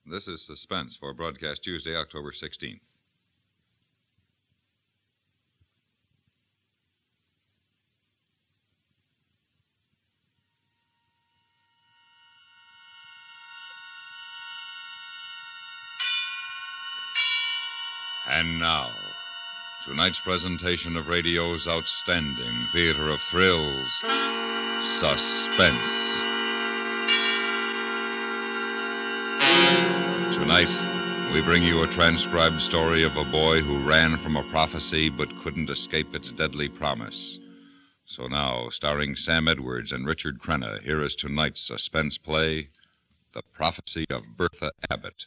This is Suspense for broadcast Tuesday, October 16th. And now, tonight's presentation of radio's outstanding theater of thrills, Suspense. Tonight, we bring you a transcribed story of a boy who ran from a prophecy but couldn't escape its deadly promise. So now, starring Sam Edwards and Richard Crenna, here is tonight's suspense play, The Prophecy of Bertha Abbott.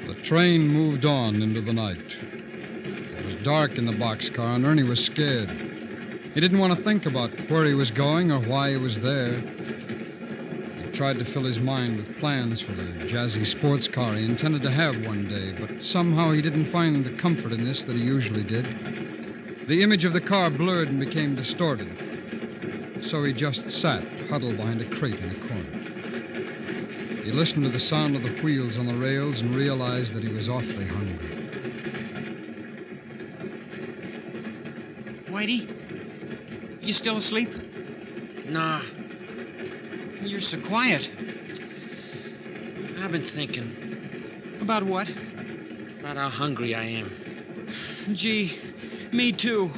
The train moved on into the night. It was dark in the boxcar, and Ernie was scared. He didn't want to think about where he was going or why he was there. He tried to fill his mind with plans for the jazzy sports car he intended to have one day, but somehow he didn't find the comfort in this that he usually did. The image of the car blurred and became distorted, so he just sat, huddled behind a crate in a corner. He listened to the sound of the wheels on the rails and realized that he was awfully hungry. Whitey, you still asleep? Nah, You're so quiet. I've been thinking About what? about how hungry I am. Gee, me too.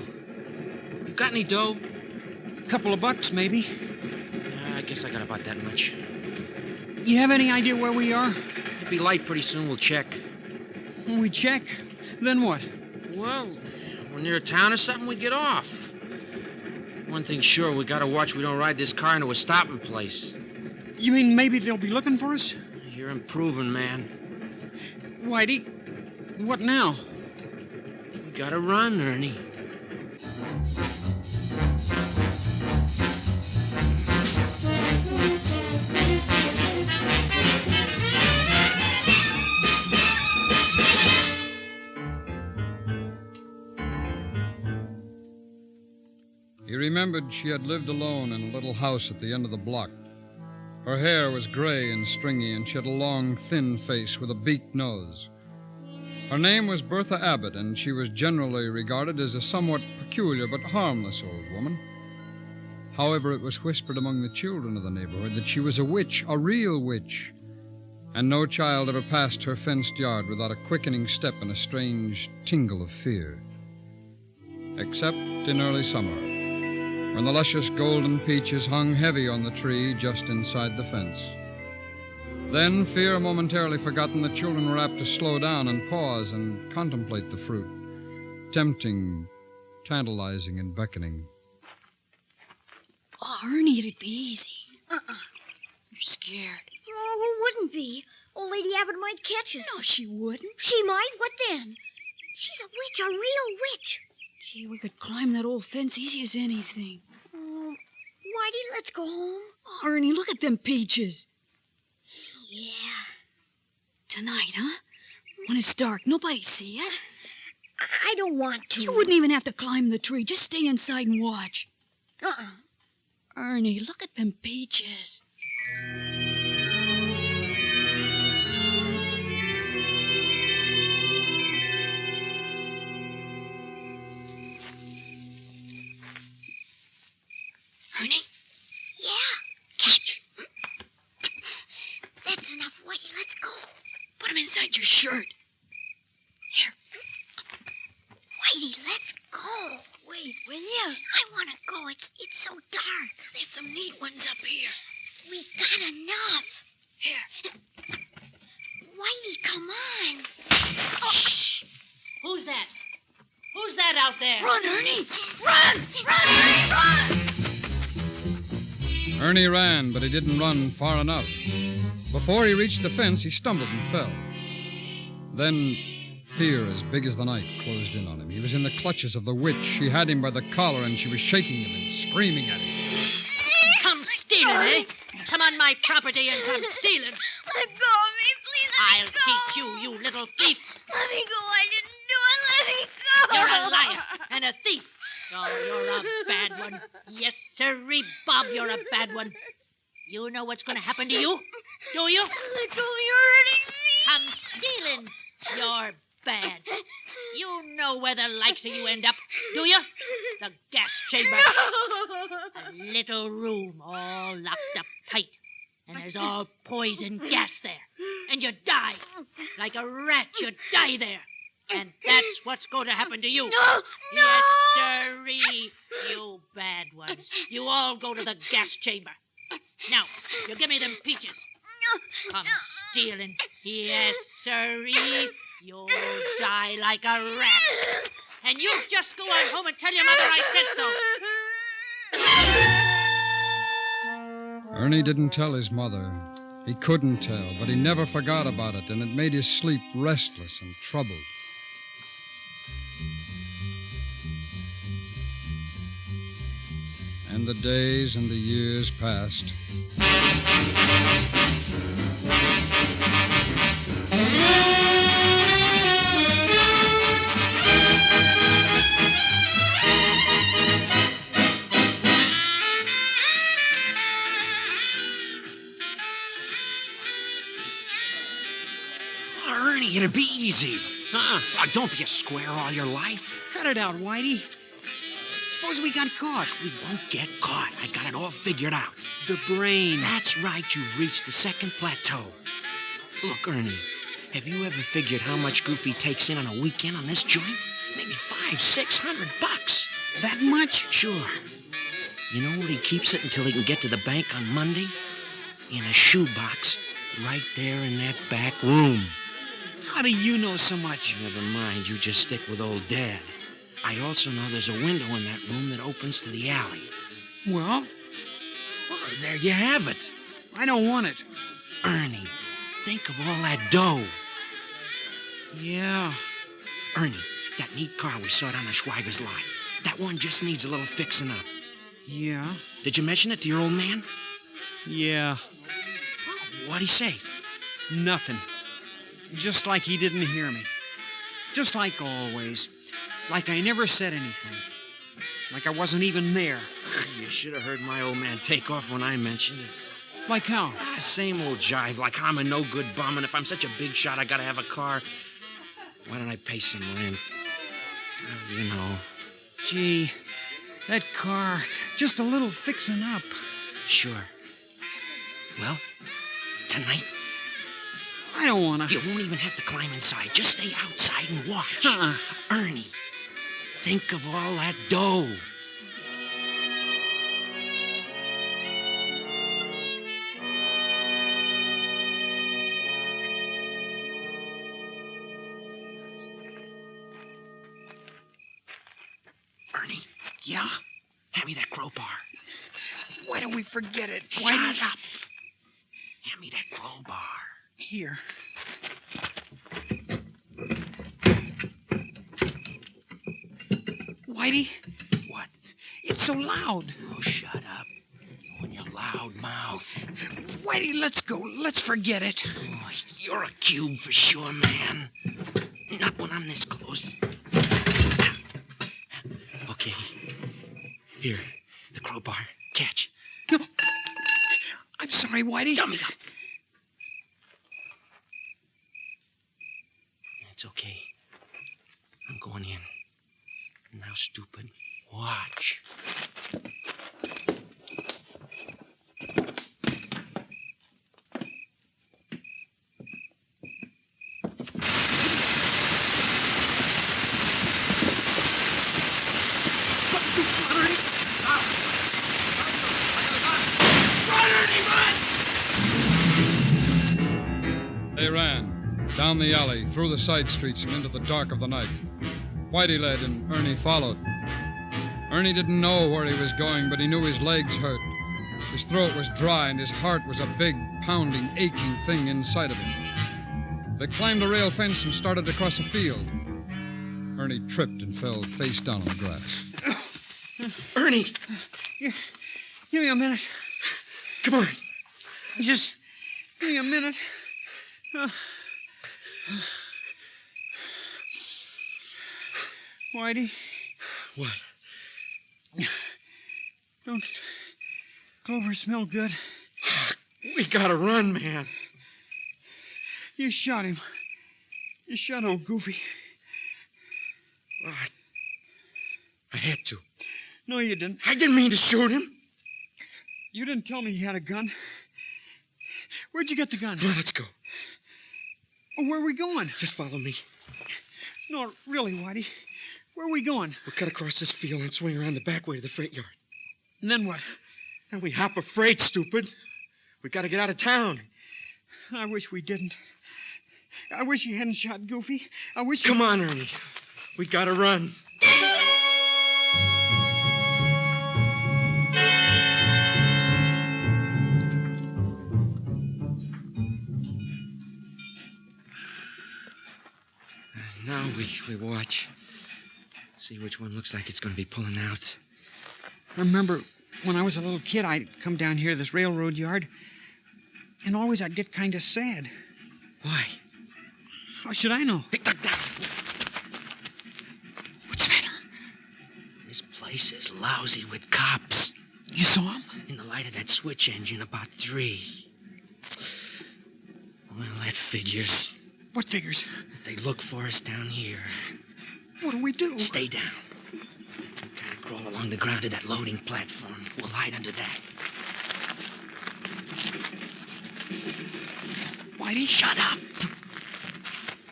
You got any dough? Couple of bucks, maybe. I guess I got about that much. You have any idea where we are? It'll be light pretty soon. We'll check. We check. Then what? Well, we're near a town or something, we get off. One thing's sure, we gotta watch we don't ride this car into a stopping place. You mean maybe they'll be looking for us? You're improving, man. Whitey, what now? We gotta run, Ernie. He remembered she had lived alone in a little house at the end of the block. Her hair was gray and stringy, and she had a long, thin face with a beaked nose. Her name was Bertha Abbott, and she was generally regarded as a somewhat peculiar but harmless old woman. However, it was whispered among the children of the neighborhood that she was a witch, a real witch, and no child ever passed her fenced yard without a quickening step and a strange tingle of fear. Except in early summer, when the luscious golden peaches hung heavy on the tree just inside the fence. Then, fear momentarily forgotten, the children were apt to slow down and pause and contemplate the fruit, tempting, tantalizing, and beckoning. Oh, Ernie, it'd be easy. You're scared. Oh, who wouldn't be? Old Lady Abbott might catch us. No, she wouldn't. She might? What then? She's a witch, a real witch. Gee, we could climb that old fence easy as anything. Oh, Whitey, let's go home. Oh, Ernie, look at them peaches. Yeah. Tonight, huh? When it's dark, nobody see us. I don't want to. You wouldn't even have to climb the tree. Just stay inside and watch. Ernie, look at them peaches. Ernie? Yeah. Catch. That's enough, Whitey. Let's go. Put them inside your shirt. Here. Whitey, let's go. Wait, will you? I want to go. It's so dark. There's some neat ones up here. We got enough. Here. Whitey, come on. Shh. Who's that? Who's that out there. Run, Ernie! Run! Run, Ernie, run! Ernie ran, but he didn't run far enough. Before he reached the fence, he stumbled and fell. Then fear as big as the night closed in on him. He was in the clutches of the witch. She had him by the collar, and she was shaking him and screaming at him. Come stealing, eh? Come on my property and come stealing. Let go of me, please. I'll Let me go. teach you, you little thief. Let me go. I didn't do it. Let me go. You're a liar and a thief. Oh, you're a bad one. Yes, sirree, Bob, you're a bad one. You know what's going to happen to you? Do you? Let go. You're hurting me. Come stealing. You're bad. You know where the likes of you end up, do you? The gas chamber. A little room all locked up tight. And there's all poison gas there. And you die. Like a rat, you die there. And that's what's going to happen to you. No. Yes, sirree. You bad ones. You all go to the gas chamber. Now, you give me them peaches. Come stealing. Yes, sirree. You'll die like a rat. And you just go on home and tell your mother I said so. Ernie didn't tell his mother. He couldn't tell, but he never forgot about it, and it made his sleep restless and troubled. And the days and the years passed. Oh, Ernie, it'll be easy. Don't be a square all your life. Cut it out, Whitey. Suppose we got caught. We won't get caught. I got it all figured out. The brain. That's right, you've reached the second plateau. Look, Ernie, have you ever figured how much Goofy takes in on a weekend on this joint? Maybe $500-600. That much? Sure. You know where he keeps it until he can get to the bank on Monday? In a shoebox, right there in that back room. How do you know so much? Never mind, you just stick with old Dad. I also know there's a window in that room that opens to the alley. Well, There you have it. I don't want it. Ernie, think of all that dough. Yeah. Ernie, that neat car we saw down the Schweiger's lot. That one just needs a little fixing up. Yeah. Did you mention it to your old man? Yeah. What'd he say? Nothing. Just like he didn't hear me. Just like always. Like I never said anything. Like I wasn't even there. You should have heard my old man take off when I mentioned it. Like how? Same old jive, like I'm a no-good bum, and if I'm such a big shot, I gotta have a car. Why don't I pay some rent? You know. Gee, that car, just a little fixing up. Sure. Well, tonight, I don't want to. you won't even have to climb inside. Just stay outside and watch. Ernie, think of all that dough. Ernie, yeah? Hand me that crowbar. Why don't we forget it? Shut Whitey? up. Hand me that crowbar. Here. Whitey, What? it's so loud. Oh, shut up. On your loud mouth. Whitey, let's go. Let's forget it. Oh, you're a cube for sure, man. Not when I'm this close. Okay. Here, the crowbar. Catch. No. I'm sorry, Whitey. Dummy up. It's okay. I'm going in. Now, stupid, watch. They ran down the alley, through the side streets, and into the dark of the night. Whitey led and Ernie followed. Ernie didn't know where he was going, but he knew his legs hurt. His throat was dry and his heart was a big, pounding, aching thing inside of him. They climbed the rail fence and started to cross a field. Ernie tripped and fell face down on the grass. Ernie! Give me a minute. Come on. Just give me a minute. Whitey, What? don't Clover smell good? We gotta run, man. You shot him. You shot old Goofy. I had to. No, you didn't. I didn't mean to shoot him. You didn't tell me he had a gun. Where'd you get the gun? Well, let's go. Where are we going? Just follow me. No, really, Whitey. Where are we going? We'll cut across this field and swing around the back way to the freight yard. And then what? And we hop a freight, stupid. We gotta get out of town. I wish we didn't. I wish you hadn't shot Goofy. I wish Come on, Ernie. We gotta run. Now we watch. See which one looks like it's going to be pulling out. I remember when I was a little kid, I'd come down here to this railroad yard, and always I'd get kind of sad. Why? How should I know? What's What's the matter? This place is lousy with cops. You saw him? In the light of that switch engine, about 3. Well, that figures. What figures? They look for us down here. What do we do? Stay down. Gotta crawl along the ground to that loading platform. We'll hide under that. Whitey? Shut up!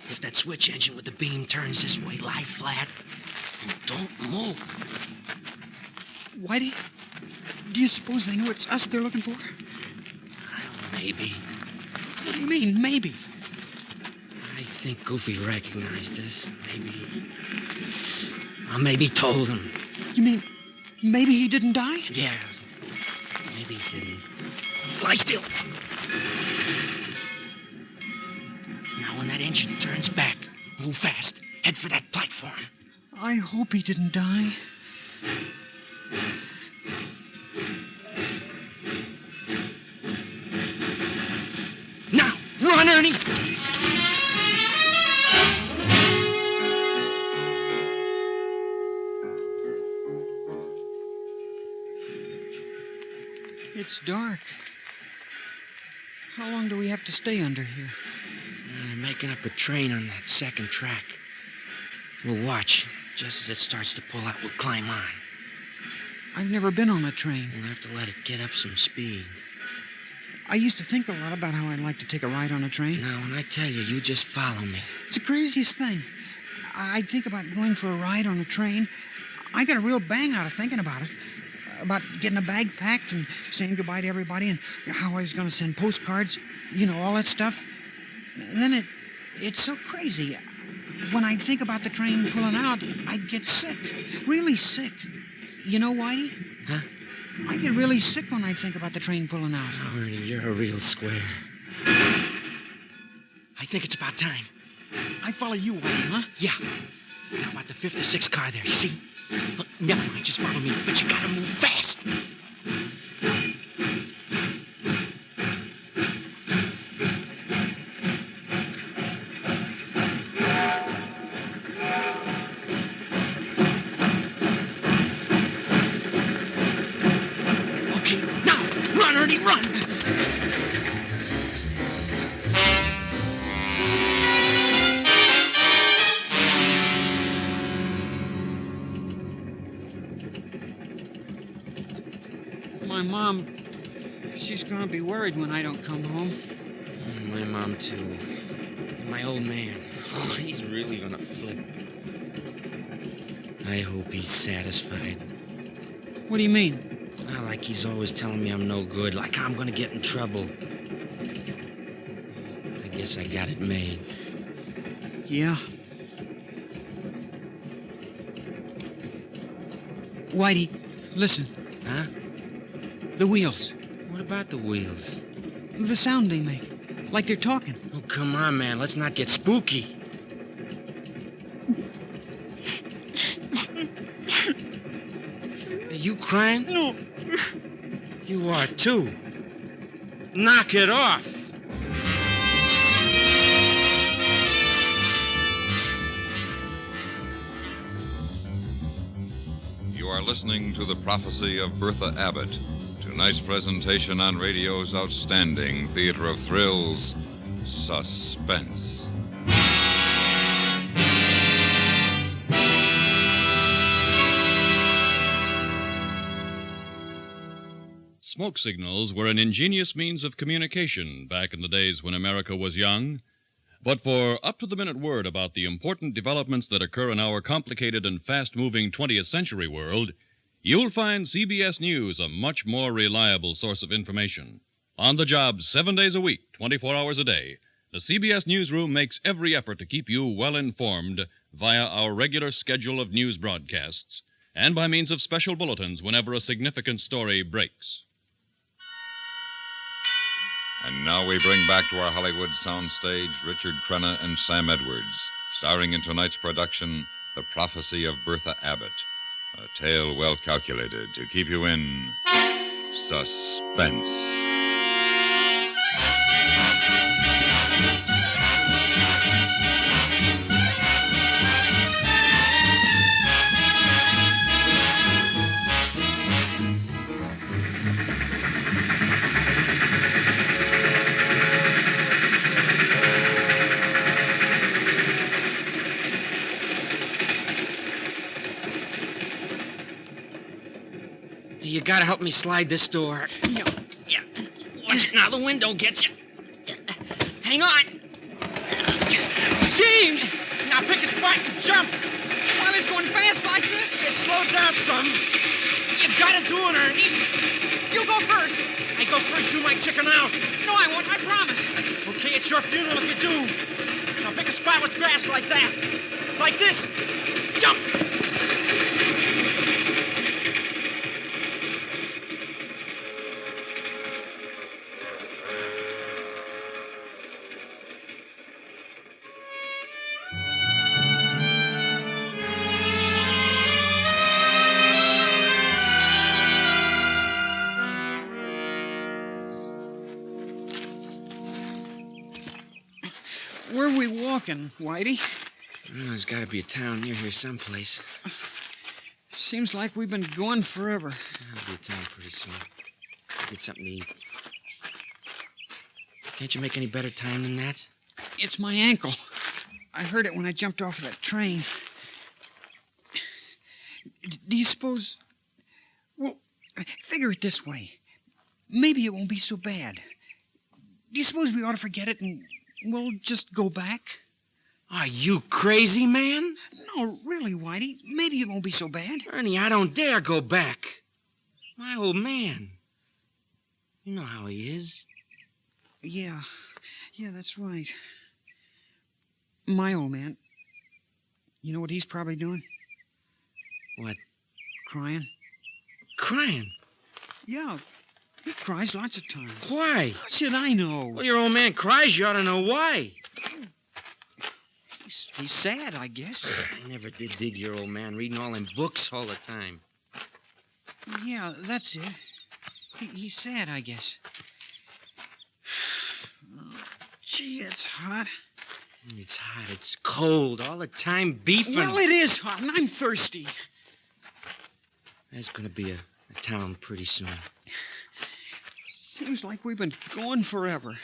If that switch engine with the beam turns this way, lie flat. And don't move. Whitey? Do you suppose they know it's us they're looking for? Maybe. What do you mean, maybe? I think Goofy recognized us. Maybe told him. You mean maybe he didn't die? Yeah. Maybe he didn't. Lie still. Now, when that engine turns back, move fast. Head for that platform. I hope he didn't die. Now, run, Ernie! It's dark. How long do we have to stay under here? They're making up a train on that second track. We'll watch. Just as it starts to pull out, we'll climb on. I've never been on a train. We'll have to let it get up some speed. I used to think a lot about how I'd like to take a ride on a train. Now, when I tell you, you just follow me. It's the craziest thing. I'd think about going for a ride on a train. I got a real bang out of thinking about it. About getting a bag packed and saying goodbye to everybody and how I was going to send postcards, all that stuff. And then it's so crazy. When I'd think about the train pulling out, I'd get sick. Really sick. You know, Whitey? Huh? I get really sick when I think about the train pulling out. Oh, Ernie, you're a real square. I think it's about time. I follow you, Whitey, huh? Yeah. Now about the 5th or 6th car there, you see? Look, never mind, just follow me. But you gotta move fast. Okay, now, run, Ernie, run! My mom, she's going to be worried when I don't come home. My mom, too. And my old man. Oh, he's really gonna flip. I hope he's satisfied. What do you mean? Well, like he's always telling me I'm no good, like I'm gonna get in trouble. I guess I got it made. Yeah. Whitey, listen. Huh? The wheels. What about the wheels? The sound they make. Like they're talking. Oh, come on, man. Let's not get spooky. Are you crying? No. You are, too. Knock it off. You are listening to The Prophecy of Bertha Abbott, tonight's presentation on radio's outstanding theater of thrills, Suspense. Smoke signals were an ingenious means of communication back in the days when America was young. But for up-to-the-minute word about the important developments that occur in our complicated and fast-moving 20th century world, you'll find CBS News a much more reliable source of information. On the job 7 days a week, 24 hours a day, the CBS Newsroom makes every effort to keep you well informed via our regular schedule of news broadcasts and by means of special bulletins whenever a significant story breaks. And now we bring back to our Hollywood soundstage Richard Crenna and Sam Edwards, starring in tonight's production, The Prophecy of Bertha Abbott, a tale well calculated to keep you in suspense. You gotta help me slide this door. Yeah. Watch it now, the window gets you. Hang on. Gee! Now pick a spot and jump. While it's going fast like this? It's slowed down some. You gotta do it, Ernie. You go first. I go first, you might chicken out. No, I won't. I promise. Okay, it's your funeral if you do. Now pick a spot with grass like that. Like this. Jump! Where are we walking, Whitey? Oh, there's got to be a town near here someplace. Seems like we've been going forever. There'll be a town pretty soon. Get something to eat. Can't you make any better time than that? It's my ankle. I hurt it when I jumped off of that train. Do you suppose... Well, figure it this way. Maybe it won't be so bad. Do you suppose we ought to forget it and we'll just go back? Are you crazy, man? No, really, Whitey. Maybe it won't be so bad. Ernie, I don't dare go back. My old man. You know how he is. Yeah, that's right. My old man. You know what he's probably doing? What? Crying. Crying? Yeah, he cries lots of times. Why? How should I know? Well, your old man cries. You ought to know why. He's sad, I guess. I never did dig your old man reading all them books all the time. Yeah, that's it. He's sad, I guess. Oh, gee, it's hot. It's hot. It's cold. All the time beefing. Well, it is hot, and I'm thirsty. There's going to be a town pretty soon. Seems like we've been going forever.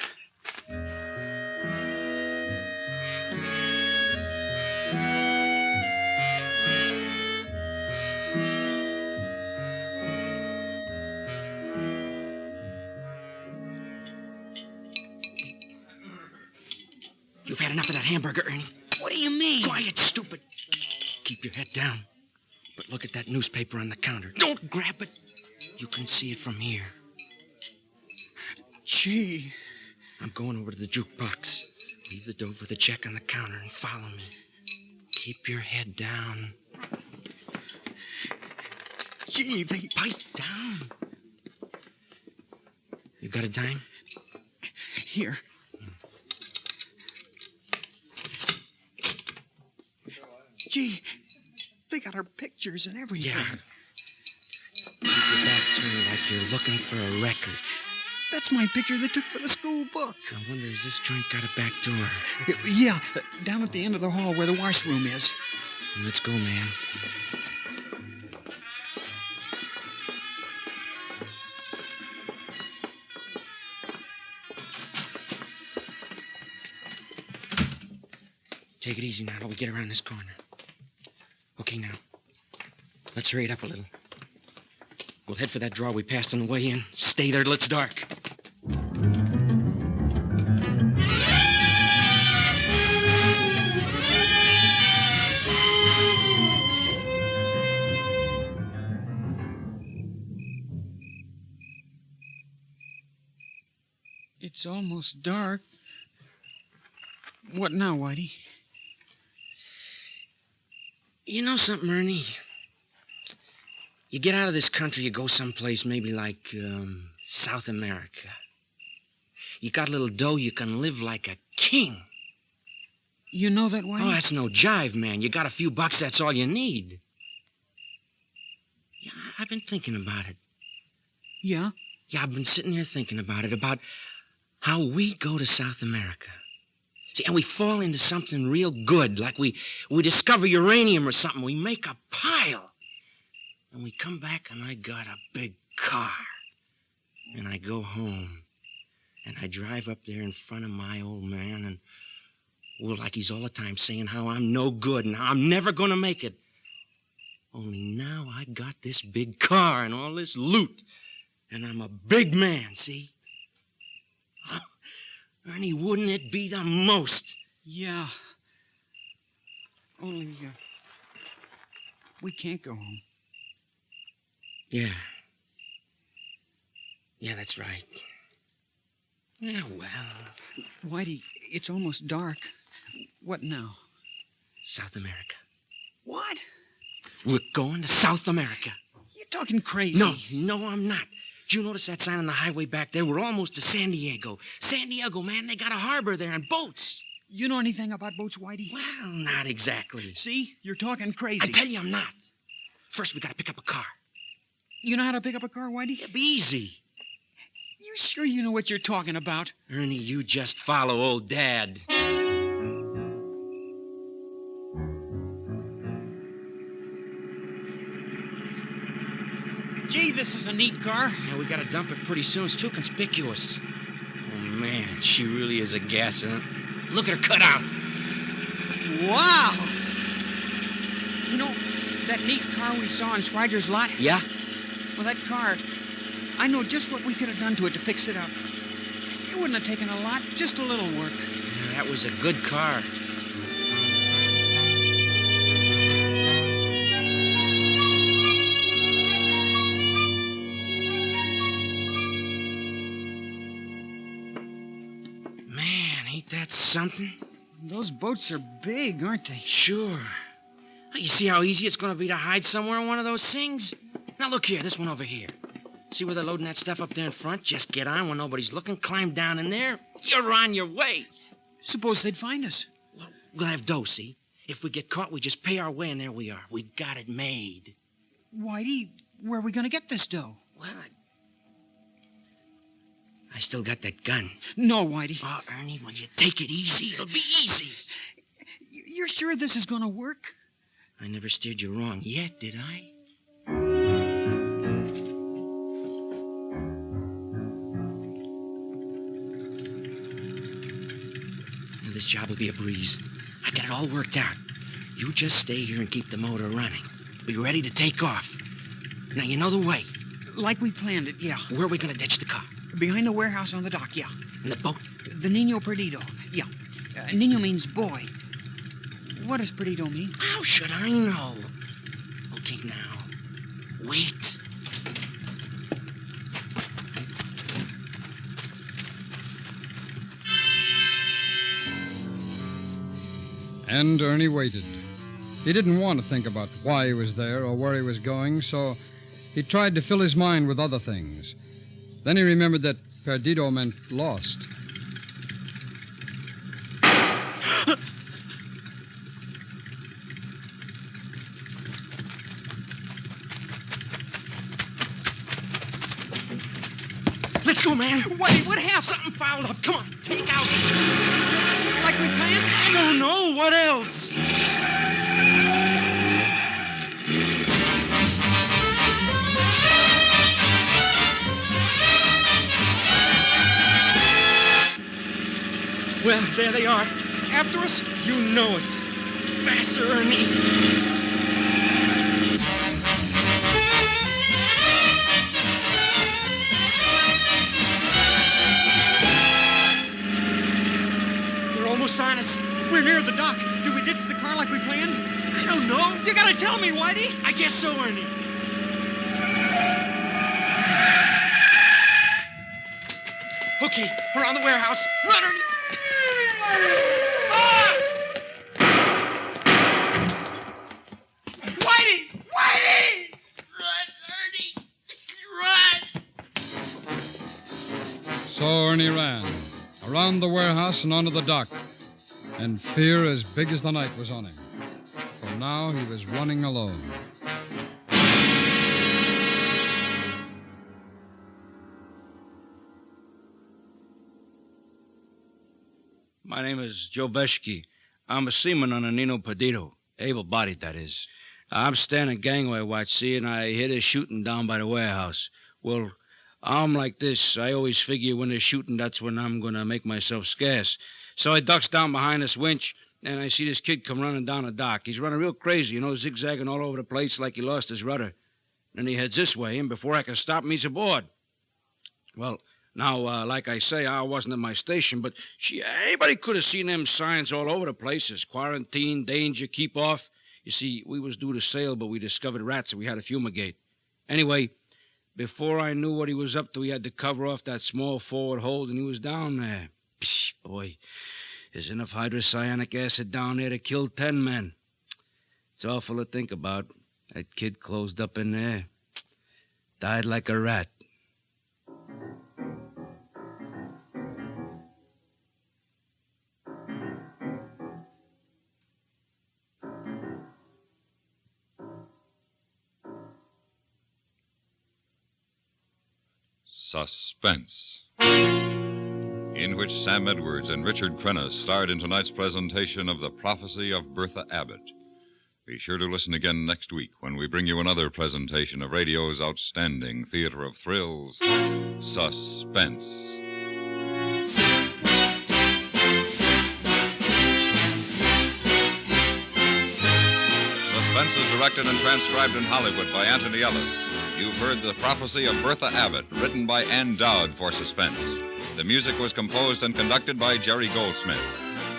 You've had enough of that hamburger, Ernie. What do you mean? Quiet, stupid. Keep your head down. But look at that newspaper on the counter. Don't grab it. You can see it from here. Gee. I'm going over to the jukebox. Leave the dough for the check on the counter and follow me. Keep your head down. Gee, they... Pipe down. You got a dime? Here. Gee, they got our pictures and everything. Yeah. Keep your back turned like you're looking for a record. That's my picture they took for the school book. I wonder, has this joint got a back door? Yeah, down at the end of the hall where the washroom is. Let's go, man. Take it easy now till we get around this corner. Okay, now. Let's hurry it up a little. We'll head for that drawer we passed on the way in. Stay there till it's dark. It's almost dark. What now, Whitey? You know something, Ernie? You get out of this country, you go someplace maybe like South America. You got a little dough, you can live like a king. You know that, Whitey? Oh, that's no jive, man. You got a few bucks, that's all you need. Yeah, I've been thinking about it. Yeah? Yeah, I've been sitting here thinking about it, about how we go to South America. See, and we fall into something real good, like we discover uranium or something. We make a pile. And we come back and I got a big car. And I go home. And I drive up there in front of my old man and, well, like he's all the time saying how I'm no good and how I'm never going to make it. Only now I got this big car and all this loot. And I'm a big man, see? Oh, Ernie, wouldn't it be the most? Yeah. Only, we can't go home. Yeah. Yeah, that's right. Yeah, well. Whitey, it's almost dark. What now? South America. What? We're going to South America. You're talking crazy. No, I'm not. Did you notice that sign on the highway back there? We're almost to San Diego. San Diego, man, they got a harbor there and boats. You know anything about boats, Whitey? Well, not exactly. See? You're talking crazy. I tell you I'm not. First, we gotta pick up a car. You know how to pick up a car, Whitey? It'll be easy. You sure you know what you're talking about? Ernie, you just follow old Dad. Gee, this is a neat car. Yeah, we gotta dump it pretty soon. It's too conspicuous. Oh, man, she really is a gasser. Look at her cut out. Wow! You know, that neat car we saw in Swagger's lot? Yeah? Well, that car, I know just what we could have done to it to fix it up. It wouldn't have taken a lot, just a little work. Yeah, that was a good car. Man, ain't that something? Those boats are big, aren't they? Sure. You see how easy it's going to be to hide somewhere in one of those things? Now, look here, this one over here. See where they're loading that stuff up there in front? Just get on when nobody's looking, climb down in there. You're on your way. Suppose they'd find us. Well, we'll have dough, see? If we get caught, we just pay our way, and there we are. We got it made. Whitey, where are we going to get this dough? Well, I still got that gun. No, Whitey. Oh, Ernie, will you take it easy? It'll be easy. You're sure this is going to work? I never steered you wrong yet, did I? Now, this job will be a breeze. I got it all worked out. You just stay here and keep the motor running. Be ready to take off. Now, you know the way. Like we planned it, yeah. Where are we going to ditch the car? Behind the warehouse on the dock, yeah. And the boat? The Nino Perdido, yeah. Nino means boy. What does Perdido mean? How should I know? Okay, now, wait. And Ernie waited. He didn't want to think about why he was there or where he was going, so He tried to fill his mind with other things. Then he remembered that perdido meant lost. Let's go, man. Whitey, what happened? Something fouled up. Come on, take out. Like we planned? I don't know. What else? Well, there they are. After us? You know it. Faster, Ernie. They're almost on us. We're near the dock. Do we ditch the car like we planned? I don't know. You gotta tell me, Whitey. I guess so, Ernie. Okay, around the warehouse. Run, Ernie. Ah! Whitey! Whitey! Run, Ernie! Run! So Ernie ran, around the warehouse and onto the dock. And fear as big as the night was on him. For now he was running alone. My name is Joe Beshke. I'm a seaman on a Nino Perdido. Able-bodied, that is. I'm standing gangway watch, see, and I hear they're shooting down by the warehouse. Well, I'm like this. I always figure when they're shooting, that's when I'm going to make myself scarce. So I ducks down behind this winch, and I see this kid come running down the dock. He's running real crazy, zigzagging all over the place like he lost his rudder. Then he heads this way, and before I can stop him, he's aboard. Well, now, like I say, I wasn't at my station, but anybody could have seen them signs all over the places. Quarantine, danger, keep off. You see, we was due to sail, but we discovered rats and we had to fumigate. Anyway, before I knew what he was up to, he had to cover off that small forward hold, and he was down there. Psh, boy, there's enough hydrocyanic acid down there to kill 10 men. It's awful to think about. That kid closed up in there. Died like a rat. Suspense, in which Sam Edwards and Richard Crenna starred in tonight's presentation of The Prophecy of Bertha Abbott. Be sure to listen again next week when we bring you another presentation of radio's outstanding theater of thrills, Suspense. Suspense is directed and transcribed in Hollywood by Antony Ellis. You've heard The Prophecy of Bertha Abbott, written by Ann Doud for Suspense. The music was composed and conducted by Jerry Goldsmith.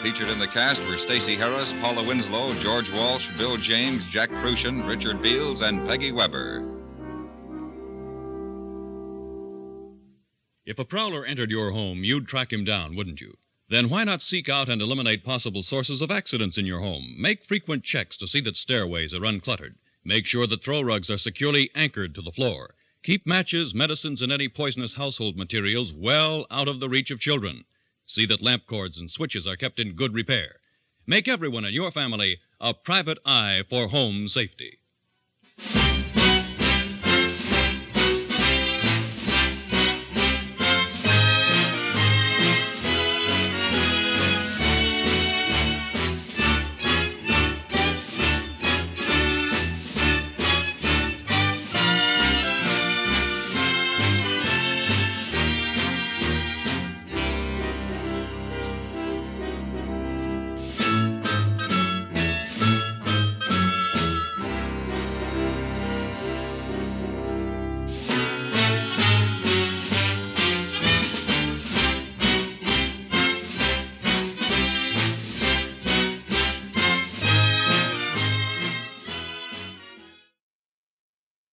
Featured in the cast were Stacey Harris, Paula Winslow, George Walsh, Bill James, Jack Crucian, Richard Beals, and Peggy Weber. If a prowler entered your home, you'd track him down, wouldn't you? Then why not seek out and eliminate possible sources of accidents in your home? Make frequent checks to see that stairways are uncluttered. Make sure that throw rugs are securely anchored to the floor. Keep matches, medicines, and any poisonous household materials well out of the reach of children. See that lamp cords and switches are kept in good repair. Make everyone in your family a private eye for home safety.